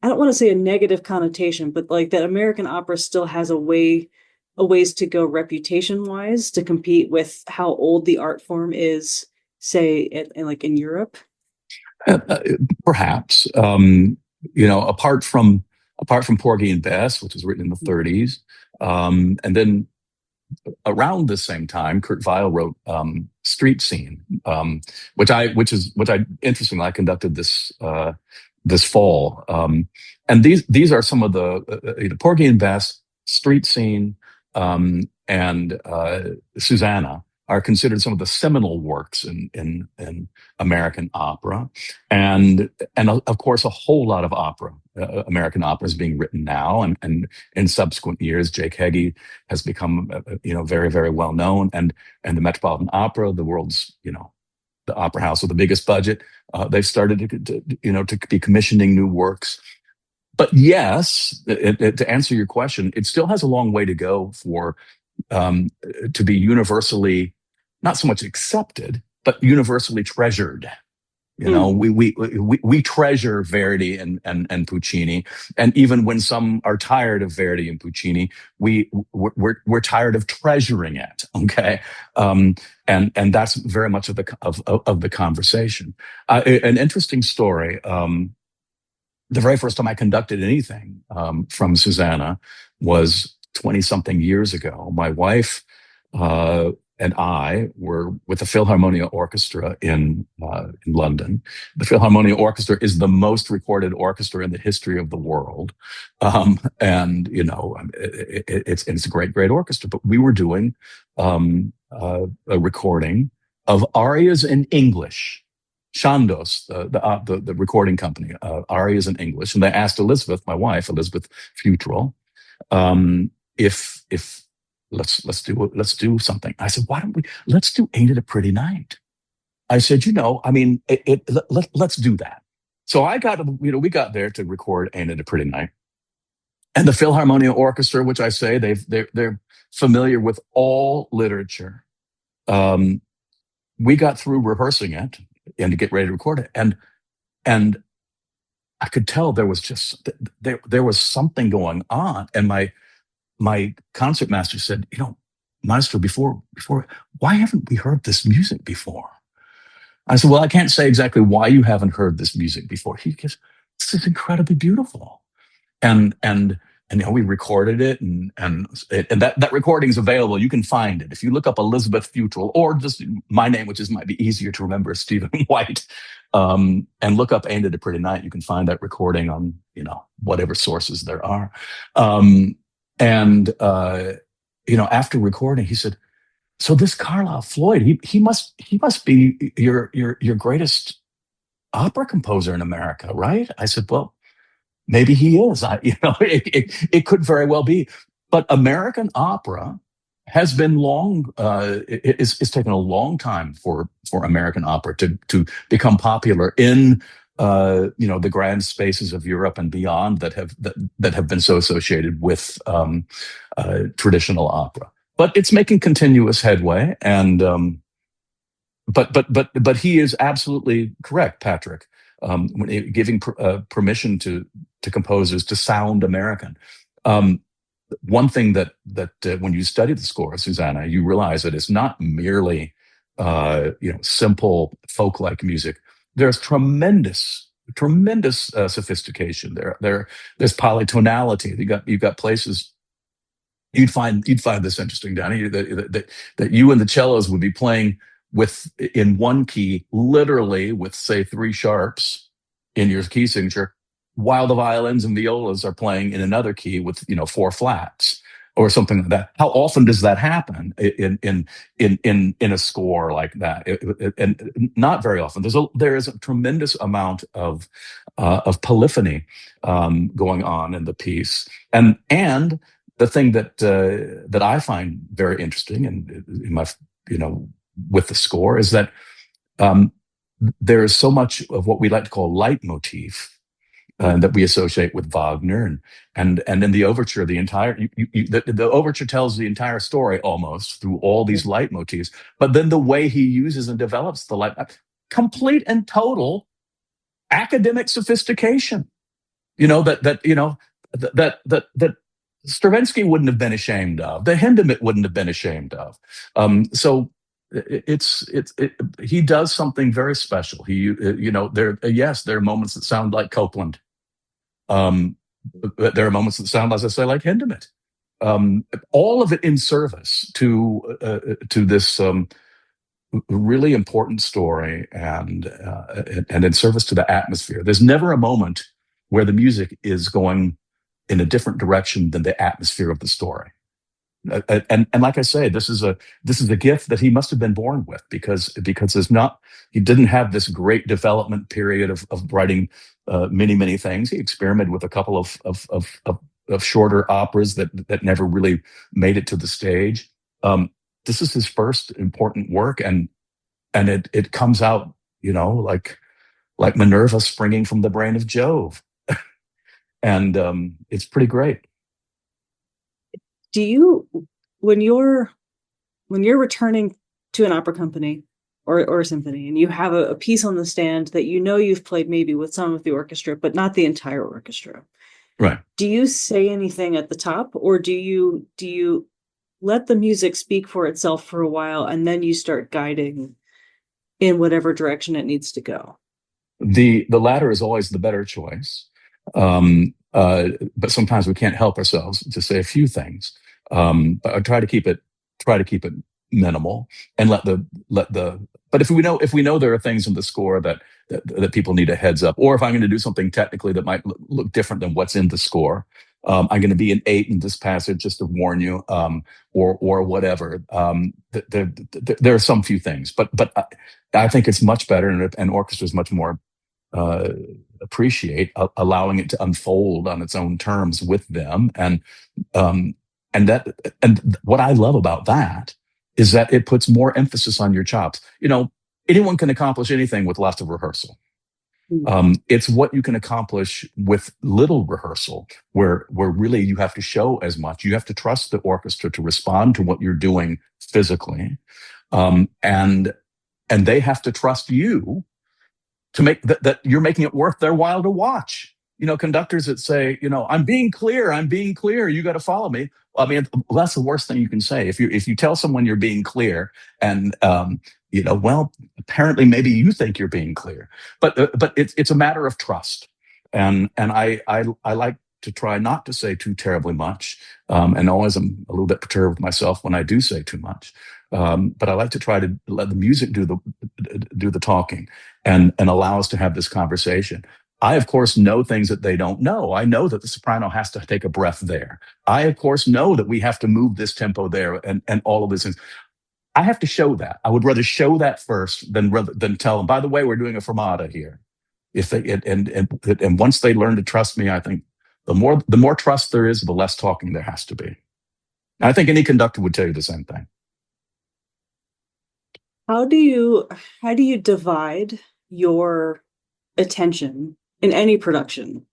Speaker 3: I don't want to say a negative connotation, but like that American opera still has a ways to go reputation wise to compete with how old the art form is, say in Europe?
Speaker 1: Perhaps, apart from Porgy and Bess, which was written in the 30s, and then around the same time, Kurt Weill wrote Street Scene, which I interestingly I conducted this fall, and these are some of the Porgy and Bess, Street Scene, and Susanna are considered some of the seminal works in American opera, and of course a whole lot of American opera is being written now, and in subsequent years, Jake Heggie has become very, very well known, and the Metropolitan Opera, the world's the opera house with the biggest budget, they've started to be commissioning new works. But yes, to answer your question, it still has a long way to go for to be universally, not so much accepted, but universally treasured. We treasure Verdi and Puccini, and even when some are tired of Verdi and Puccini, we're tired of treasuring it. Okay, and that's very much of the conversation. An interesting story. The very first time I conducted anything from Susanna was 20 something years ago. My wife and I were with the Philharmonia Orchestra in London. The Philharmonia Orchestra is the most recorded orchestra in the history of the world, and it's a great, great orchestra. But we were doing a recording of arias in English. Chandos, the recording company, arias in English, and they asked Elizabeth, my wife, Elizabeth Futrell, if let's do something. I said, why don't let's do Ain't It a Pretty Night? I said, let's do that. So we got there to record Ain't It a Pretty Night, and the Philharmonia Orchestra, which I say they're familiar with all literature. We got through rehearsing it and to get ready to record it, and I could tell there was something going on, and my concertmaster said, Maestro, before, why haven't we heard this music before? I said, well, I can't say exactly why you haven't heard this music before. He goes, this is incredibly beautiful. And we recorded it, and that recording is available. You can find it if you look up Elizabeth Futrell, or just my name, which might be easier to remember, Stephen White, and look up Ain't It a Pretty Night. You can find that recording on whatever sources there are. After recording, he said, so this Carlisle Floyd, he must be your greatest opera composer in America, right? I said, well, maybe he is. It could very well be. But American opera has been long. It's taken a long time for American opera to become popular in the grand spaces of Europe and beyond that have been so associated with traditional opera. But it's making continuous headway, and but he is absolutely correct, Patrick. When giving permission to to composers to sound American. One thing that when you study the score, Susanna, you realize that it's not merely simple folk-like music. There's tremendous sophistication there. There's polytonality. You've got places you'd find this interesting, Danny, that you and the cellos would be playing in one key, literally with say 3 sharps in your key signature, while the violins and violas are playing in another key with 4 flats or something like that. How often does that happen in a score like that? And not very often. There is a tremendous amount of polyphony going on in the piece, and the thing that I find very interesting in my with the score is that there is so much of what we like to call leitmotif that we associate with Wagner, and in the overture, the overture tells the entire story almost through all these leitmotifs. But then the way he uses and develops the complete and total academic sophistication, that Stravinsky wouldn't have been ashamed of, the Hindemith wouldn't have been ashamed of. So he does something very special. There are moments that sound like Copland. But there are moments that sound, as I say, like Hindemith. All of it in service to this really important story, and in service to the atmosphere. There's never a moment where the music is going in a different direction than the atmosphere of the story. And like I say, this is a gift that he must have been born with, because he didn't have this great development period of writing many things. He experimented with a couple of shorter operas that never really made it to the stage. This is his first important work, and it comes out like Minerva springing from the brain of Jove. And it's pretty great.
Speaker 3: Do you, when you're returning to an opera company or a symphony, and you have a piece on the stand that you've played maybe with some of the orchestra, but not the entire orchestra,
Speaker 1: right?
Speaker 3: Do you say anything at the top, or do you let the music speak for itself for a while, and then you start guiding in whatever direction it needs to go?
Speaker 1: The latter is always the better choice. But sometimes we can't help ourselves to say a few things. But I try to keep it minimal, and but if we know there are things in the score that people need a heads up, or if I'm going to do something technically that might look different than what's in the score, I'm going to be an 8 in this passage just to warn you, or whatever. There are some few things, but I think it's much better, and an orchestra is much more appreciate allowing it to unfold on its own terms with them, and what I love about that is that it puts more emphasis on your chops. Anyone can accomplish anything with lots of rehearsal. It's what you can accomplish with little rehearsal, where really you have to show as much. You have to trust the orchestra to respond to what you're doing physically, and they have to trust you to make that you're making it worth their while to watch. Conductors that say, I'm being clear, you got to follow me. I mean, that's the worst thing you can say. If you tell someone you're being clear, and well, apparently maybe you think you're being clear, but it's a matter of trust, and I like to try not to say too terribly much, and always I'm a little bit perturbed with myself when I do say too much. But I like to try to let the music do the talking, and allow us to have this conversation. I, of course, know things that they don't know. I know that the soprano has to take a breath there. I, of course, know that we have to move this tempo there, and all of these things. I have to show that. I would rather show that first than tell them, by the way, we're doing a fermata here. If they and once they learn to trust me, I think the more trust there is, the less talking there has to be. And I think any conductor would tell you the same thing.
Speaker 3: How do you divide your attention in any production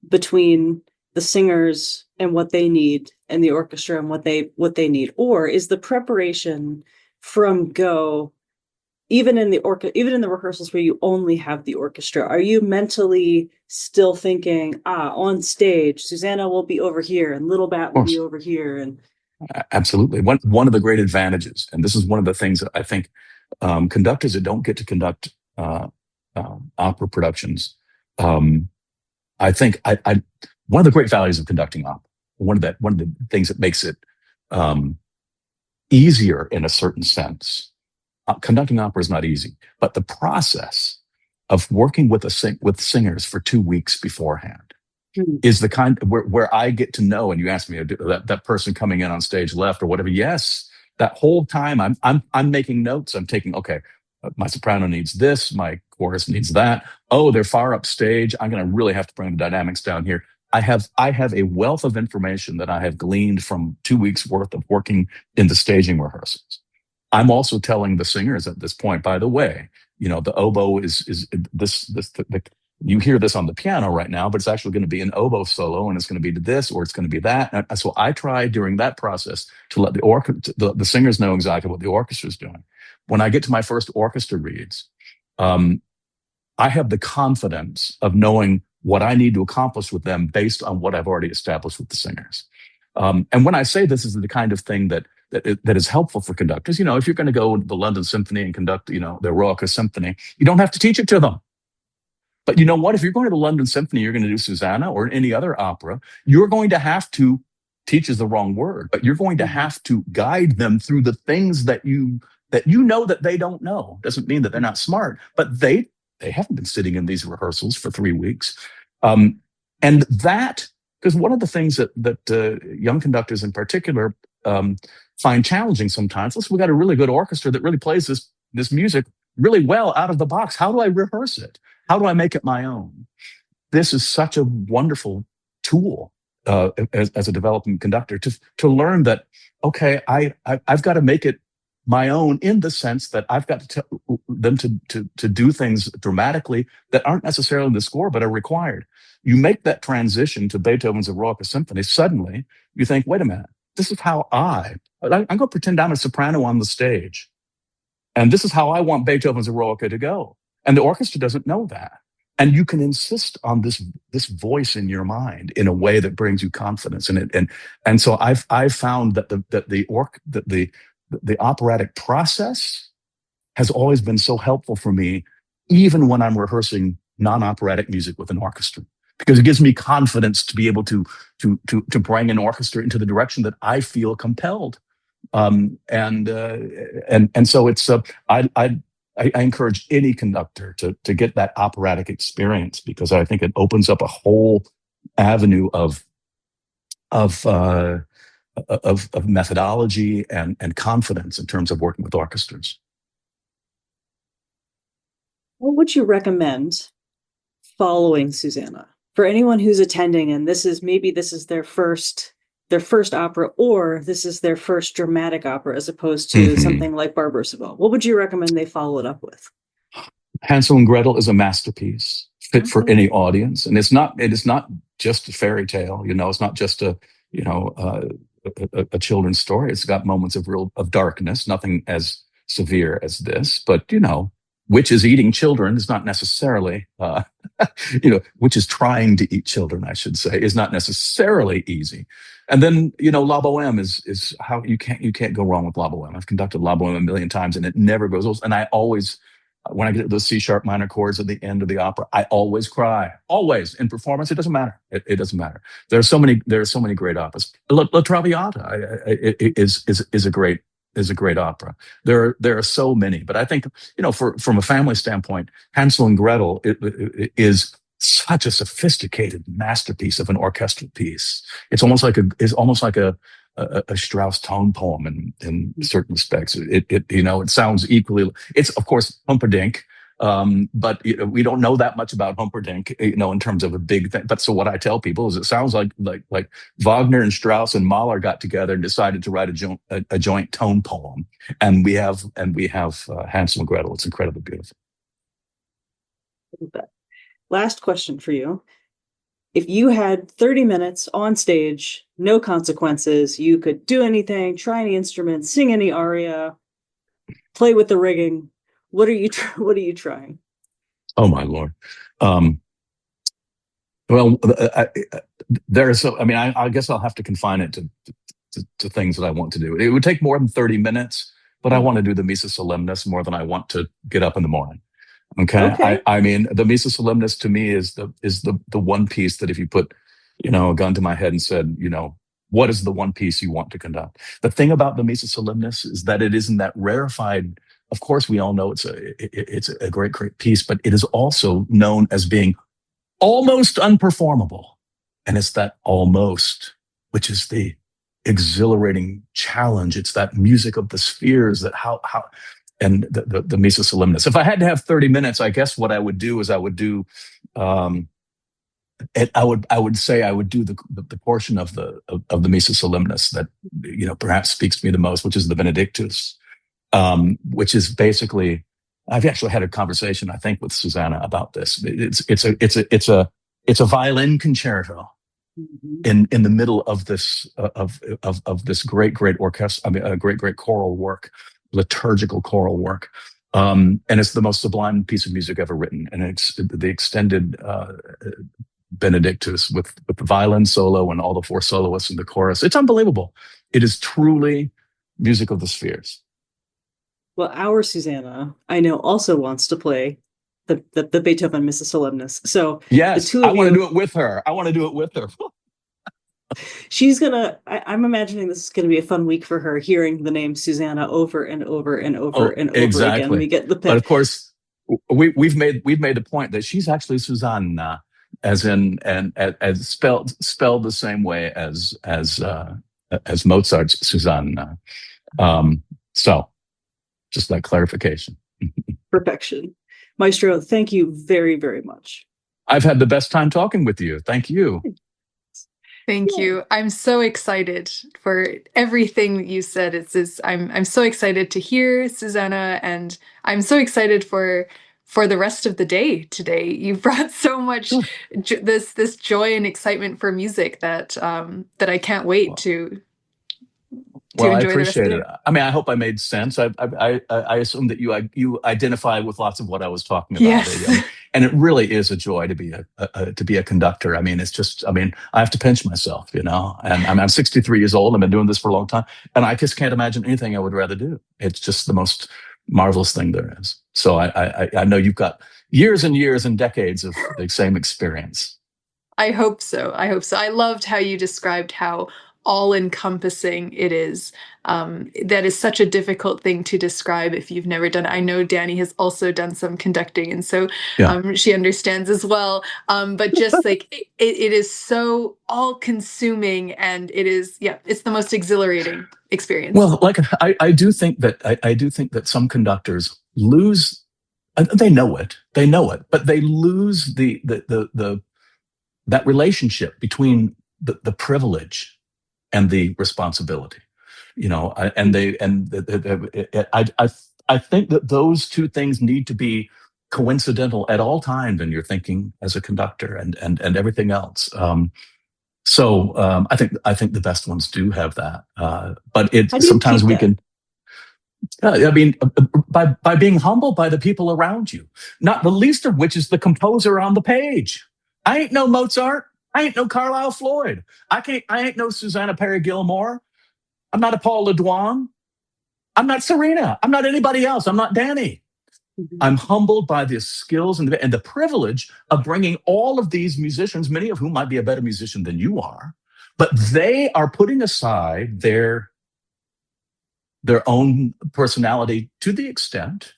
Speaker 3: between the singers and what they need, and the orchestra and what they need? Or is the preparation from go even in the rehearsals where you only have the orchestra, are you mentally still thinking, on stage, Susanna will be over here and Little Bat
Speaker 1: Of
Speaker 3: will be
Speaker 1: course.
Speaker 3: over here, and
Speaker 1: Absolutely. One of the great advantages, and this is one of the things that I think conductors that don't get to conduct opera productions, um, I think one of the great values of conducting opera, one of the things that makes it um, easier in a certain sense. Conducting opera is not easy, but the process of working with with singers for 2 weeks beforehand is the kind where I get to know. And you asked me that person coming in on stage left or whatever. Yes, that whole time I'm making notes. I'm taking, okay, my soprano needs this, my chorus needs that. Oh, they're far upstage. I'm going to really have to bring the dynamics down here. I have a wealth of information that I have gleaned from 2 weeks worth of working in the staging rehearsals. I'm also telling the singers at this point, by the way, the oboe is you hear this on the piano right now, but it's actually going to be an oboe solo, and it's going to be this or it's going to be that. And so I try during that process to let the singers know exactly what the orchestra is doing. When I get to my first orchestra reads, um, I have the confidence of knowing what I need to accomplish with them based on what I've already established with the singers. And when I say this is the kind of thing that is helpful for conductors, if you're going to go to the London Symphony and conduct, the Royal Symphony, you don't have to teach it to them. But you know what? If you're going to the London Symphony, you're going to do Susanna or any other opera, you're going to have to teach is the wrong word, but you're going to have to guide them through the things that that they don't know. Doesn't mean that they're not smart, but they haven't been sitting in these rehearsals for 3 weeks. And that, because one of the things that young conductors in particular find challenging sometimes, listen, we got a really good orchestra that really plays this music really well out of the box. How do I rehearse it? How do I make it my own? This is such a wonderful tool as a developing conductor to learn that, okay, I've got to make it my own in the sense that I've got to tell them to do things dramatically that aren't necessarily in the score but are required. You make that transition to Beethoven's Eroica Symphony, suddenly you think, wait a minute, this is how I'm going to pretend I'm a soprano on the stage. And this is how I want Beethoven's Eroica to go. And the orchestra doesn't know that. And you can insist on this voice in your mind in a way that brings you confidence in it. And so I've found that the operatic process has always been so helpful for me, even when I'm rehearsing non-operatic music with an orchestra, because it gives me confidence to be able to bring an orchestra into the direction that I feel compelled. And so it's I encourage any conductor to get that operatic experience, because I think it opens up a whole avenue of methodology and confidence in terms of working with orchestras.
Speaker 3: What would you recommend following Susanna for anyone who's attending and this is their first opera, or this is their first dramatic opera as opposed to something like Barbarossa? What would you recommend they follow it up with?
Speaker 1: Hansel and Gretel is a masterpiece fit for any audience, and it is not just a fairy tale. It's not just a children's story. It's got moments of darkness, nothing as severe as this, but witches eating children is not necessarily, which is trying to eat children, I should say, is not necessarily easy. And then, La Boheme is how you can't go wrong with La Boheme. I've conducted La Boheme a million times and it never goes. And I always, when I get those C sharp minor chords at the end of the opera, I always cry. Always in performance, it doesn't matter. It doesn't matter. There are so many great operas. La Traviata is a great opera. There are so many, but I think from a family standpoint, Hansel and Gretel is such a sophisticated masterpiece of an orchestral piece. It's almost like a Strauss tone poem in certain respects. It sounds equally. It's of course Humperdinck. But we don't know that much about Humperdinck, in terms of a big thing. But so what I tell people is it sounds like Wagner and Strauss and Mahler got together and decided to write a joint tone poem, and we have Hansel and Gretel. It's incredibly beautiful.
Speaker 3: Last question for you. If you had 30 minutes on stage, no consequences, you could do anything, try any instrument, sing any aria, play with the rigging, What are you what are you trying?
Speaker 1: Oh my Lord. Um, well, there's, I mean, I guess I'll have to confine it to things that I want to do. It would take more than 30 minutes, but I want to do the Missa Solemnis more than I want to get up in the morning. Okay.
Speaker 3: Okay.
Speaker 1: I mean, the Missa Solemnis to me is the one piece that if you put, a gun to my head and said, what is the one piece you want to conduct? The thing about the Missa Solemnis is that it isn't that rarefied. Of course, we all know it's a great, great piece, but it is also known as being almost unperformable. And it's that almost, which is the exhilarating challenge. It's that music of the spheres that and the Missa Solemnis. If I had to have 30 minutes, I guess what I would do is I would do, I would say I would do the portion of the Missa Solemnis that, perhaps speaks to me the most, which is the Benedictus, which is basically, I've actually had a conversation, I think, with Susanna about this. It's a violin concerto in the middle of this this great orchestra. I mean, a great choral work, liturgical choral work, and it's the most sublime piece of music ever written. And it's the extended Benedictus with the violin solo and all the four soloists in the chorus. It's unbelievable. It is truly music of the spheres.
Speaker 3: Well, our Susanna, I know, also wants to play the Beethoven Missa Solemnis. So
Speaker 1: yes,
Speaker 3: the two of
Speaker 1: I want to
Speaker 3: you,
Speaker 1: do it with her. I want to do it with her.
Speaker 3: she's gonna. I'm imagining this is going to be a fun week for her, hearing the name Susanna over and over and over and over
Speaker 1: exactly.
Speaker 3: again. We get the
Speaker 1: But of course, we've made the point that she's actually Susanna, as in and as spelled the same way as Mozart's Susanna. So just that clarification.
Speaker 3: perfection. Maestro, thank you very, very much.
Speaker 1: I've had the best time talking with you. Thank you.
Speaker 4: Thank you. I'm so excited for everything that you said. I'm so excited to hear Susanna, and I'm so excited for the rest of the day today. You brought so much this joy and excitement for music that I can't wait to
Speaker 1: Well, I
Speaker 4: enjoy the rest of
Speaker 1: appreciate
Speaker 4: the
Speaker 1: it.
Speaker 4: day.
Speaker 1: I mean, I hope I made sense. I assume that you identify with lots of what I was talking about.
Speaker 4: Yes.
Speaker 1: And it really is a joy to be a conductor. I mean, it's just, I mean, I have to pinch myself, and I'm 63 years old. I've been doing this for a long time, and I just can't imagine anything I would rather do. It's just the most marvelous thing there is. So I know you've got years and years and decades of the same experience.
Speaker 4: I hope so. I loved how you described how all-encompassing it is. That is such a difficult thing to describe if you've never done it. I know Danny has also done some conducting, and so she understands as well. But just like it is so all-consuming, and it's the most exhilarating experience.
Speaker 1: Well, like I do think that some conductors lose. They know it, but they lose that relationship between the privilege and the responsibility, I think that those two things need to be coincidental at all times when you're thinking as a conductor and everything else. I think the best ones do have that, but sometimes we can. I mean, by being humbled by the people around you, not the least of which is the composer on the page. I ain't no Mozart. I ain't no Carlisle Floyd. I ain't no Susanna Perry Gilmore. I'm not a Paul LeDuan. I'm not Serena. I'm not anybody else. I'm not Danny. I'm humbled by the skills and the privilege of bringing all of these musicians, many of whom might be a better musician than you are, but they are putting aside their own personality to the extent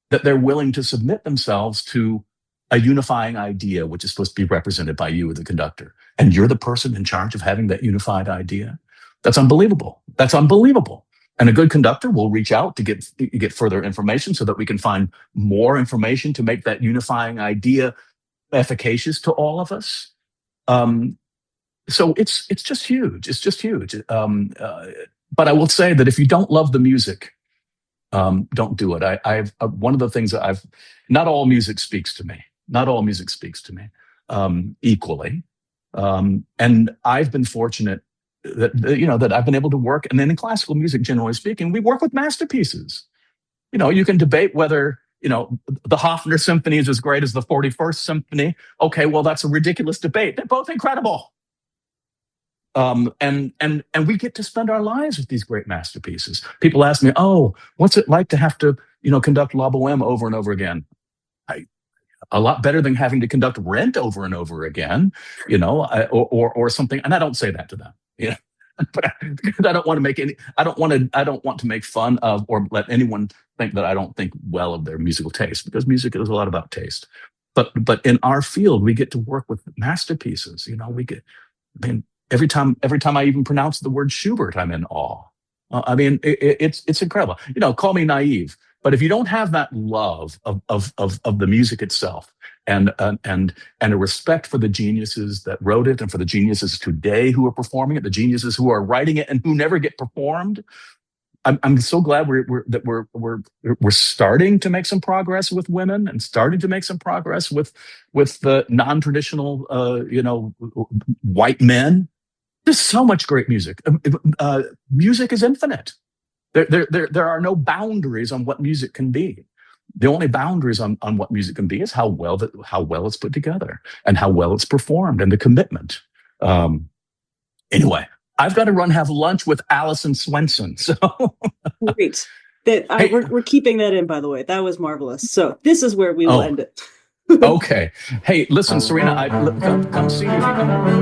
Speaker 1: that they're willing to submit themselves to a unifying idea, which is supposed to be represented by you, the conductor. And you're the person in charge of having that unified idea. That's unbelievable. That's unbelievable. And a good conductor will reach out to get further information so that we can find more information to make that unifying idea efficacious to all of us. So it's just huge. It's just huge. But I will say that if you don't love the music, don't do it. I've one of the things that not all music speaks to me. Not all music speaks to me equally. And I've been fortunate that I've been able to work. And then in classical music, generally speaking, we work with masterpieces. You can debate whether the Hofner Symphony is as great as the 41st Symphony. Okay, well, that's a ridiculous debate. They're both incredible. And we get to spend our lives with these great masterpieces. People ask me, "Oh, what's it like to have to, conduct La Boheme over and over again?" A lot better than having to conduct Rent over and over again, or something. And I don't say that to them, but I don't want to make any. I don't want to make fun of or let anyone think that I don't think well of their musical taste, because music is a lot about taste. But in our field, we get to work with masterpieces. We get. I mean, every time I even pronounce the word Schubert, I'm in awe. It's incredible. Call me naive, but if you don't have that love of the music itself and a respect for the geniuses that wrote it and for the geniuses today who are performing it, the geniuses who are writing it and who never get performed, I'm so glad we're starting to make some progress with women and starting to make some progress with the non-traditional white men. There's so much great music. Music is infinite. There are no boundaries on what music can be. The only boundaries on what music can be is how well it's put together and how well it's performed and the commitment. Anyway, I've got to run have lunch with Allison Swenson. So
Speaker 3: great.
Speaker 1: Hey.
Speaker 3: We're keeping that in, by the way. That was marvelous. So this is where we will end it.
Speaker 1: Okay. Hey, listen, Serena, come see me if you come over.